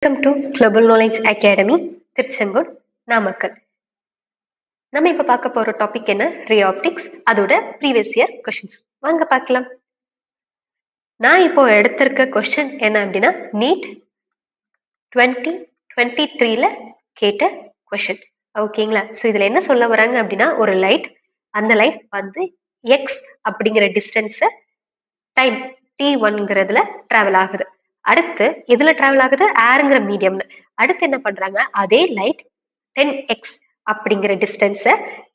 Welcome to global knowledge academy Tiruchengode Namakkal. நம்ம இப்ப பார்க்க போற டாபிக் என்ன? ரே ஆப்டிக்ஸ், அதோட ப்ரீவியஸ் இயர் கொஸ்டின்ஸ் வாங்க பார்க்கலாம். நான் இப்போ எடுத்திருக்க கொஸ்டின் என்ன அப்படின்னா நீட் 2023ல கேட்ட கொஸ்டின். ஓகேங்களா? ஸோ இதுல என்ன சொல்ல வராங்க அப்படின்னா, ஒரு லைட், அந்த லைட் வந்து எக்ஸ் அப்படிங்கிற டிஸ்டன்ஸ் டைம் t1ங்கிறதுல டிராவல் ஆகுது. அடுத்து எதுல டிராவல் ஆகுது? ஏர்ங்கிற மீடியம்ல. அடுத்து என்ன பண்றாங்க, அதே லைட் 10x அப்படிங்கிற டிஸ்டன்ஸ்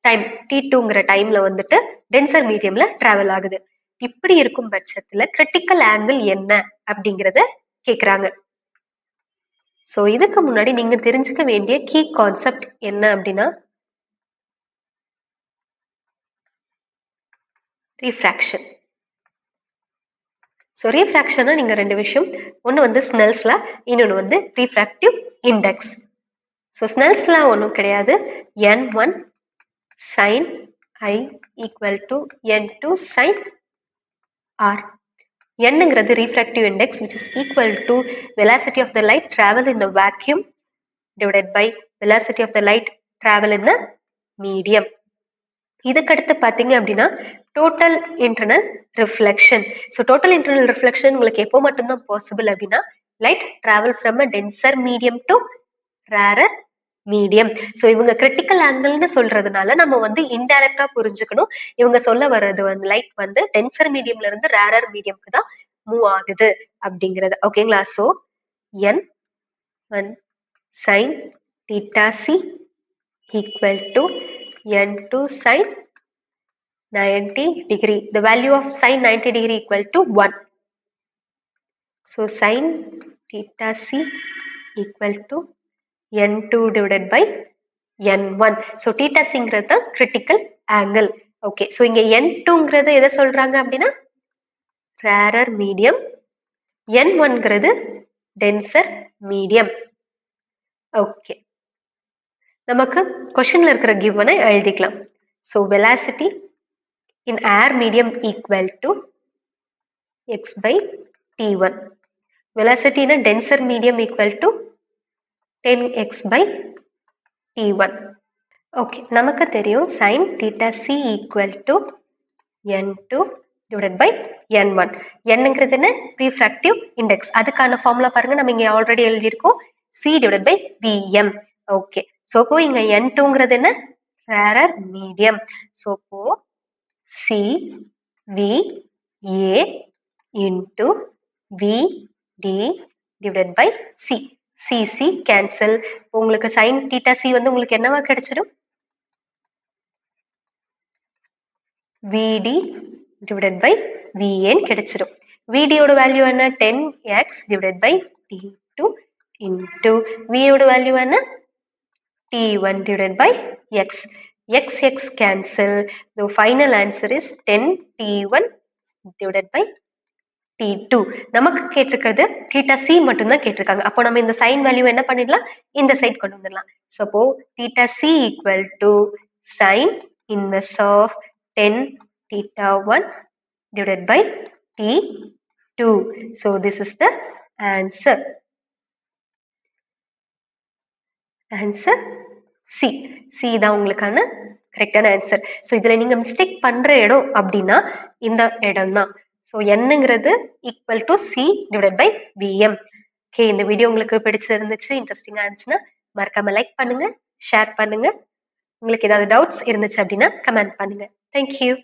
டைம் t2ங்கிற டைம்ல வந்துட்டு டென்சர் மீடியம்ல டிராவல் ஆகுது. இப்படி இருக்கும் பட்சத்துல கிரிட்டிக்கல் ஆங்கிள் என்ன அப்படிங்கறத கேக்குறாங்க. சோ இதுக்கு முன்னாடி நீங்க தெரிஞ்சுக்க வேண்டிய கீ கான்செப்ட் என்ன அப்படின்னா, ரீஃப்ராக்ஷன். ஸோ ரீஃப்ராக்ஷன்னா நீங்க ரெண்டு விஷயம், ஒன்று வந்து ஸ்னெல்ஸ் லா, இன்னொன்று வந்து refractive index. So Snell's law ஒன்றும் கிடையாது, n1 sin i equal to n2 sin r. nங்கிறது refractive index which is equal to velocity of the light travel in the vacuum divided by velocity of the light travel in the medium. இதுக்கடுத்து பார்த்தீங்க அப்படின்னா total internal reflection. So total internal reflection உங்களுக்கு எப்போ மட்டும்தான் possible அப்படின்னா, light travel from a tensor medium to rarer medium. So இவங்க critical ஆங்கிள்னு சொல்றதுனால நம்ம வந்து இன்டைரக்டா புரிஞ்சுக்கணும், இவங்க சொல்ல வர்றது வந்து லைட் வந்து டென்சர் மீடியம்ல இருந்து ரேரர் மீடியம்க்கு தான் மூவ் ஆகுது அப்படிங்கிறது. ஓகேங்களா? So n1 sin theta c equal to n2 sin 90 degree. The value of sin 90 degree equal to 1. So sin theta c equal to n2 divided by n1. So theta c ங்கிறது critical angle. Okay. So இங்க n2ங்கிறது எதை சொல்றாங்க அப்படின்னா rarer medium, n1ங்கிறது denser medium. Okay. நமக்கு கொஸ்டின்ல இருக்கிற given எழுதிக்கலாம். So velocity in air medium equal to x by t1. Velocity in a denser medium equal to 10x by t1. Okay, நமக்கு தெரியும் sin theta c equal to n2 divided by n1. nங்கிறது என்ன? refractive index. அதுக்கான formula பாருங்க, நம்ம இங்க already எழுதியிருக்கோம், c divided by vm. Okay, so இப்போ இங்க n2ங்கிறது என்ன? rarer medium. ஸோ இப்போ c v a into v d divided by c. c c cancel. உங்களுக்கு sin theta c வந்து உங்களுக்கு என்னவா கிடைச்சிடும்? vd divided by vn கிடைச்சிடும். vd ஓட வேல்யூ என்ன? 10x divided by t2 into v ஓட வேல்யூ என்ன? t1 divided by x. x x cancel. The final answer is 10 t1 divided by t2. நமக்கு கேட்டிருக்கிறது theta c மட்டும்தான் கேட்டிருக்காங்க. அப்போ நம்ம இந்த sin வேல்யூ என்ன பண்ணிடலாம்? இந்த சைட் கொண்டு வந்துடலாம். ஸோ அப்போ theta c equal to sin inverse of 10 theta 1 divided by t2. So this is the answer. Answer C. C தான் உங்களுக்கான கரெக்டான ஆன்சர். ஸோ இதுல நீங்க மிஸ்டேக் பண்ற இடம் அப்படின்னா இந்த இடம் தான். ஸோ என்னங்கிறது equal to C divide by VM. Okay, இந்த வீடியோ உங்களுக்கு பிடிச்சிருந்துச்சு, இன்ட்ரெஸ்டிங்கா இருந்துச்சுன்னா மறக்காம லைக் பண்ணுங்க, ஷேர் பண்ணுங்க. உங்களுக்கு ஏதாவது டவுட்ஸ் இருந்துச்சு அப்படின்னா கமெண்ட் பண்ணுங்க. தேங்க்யூ.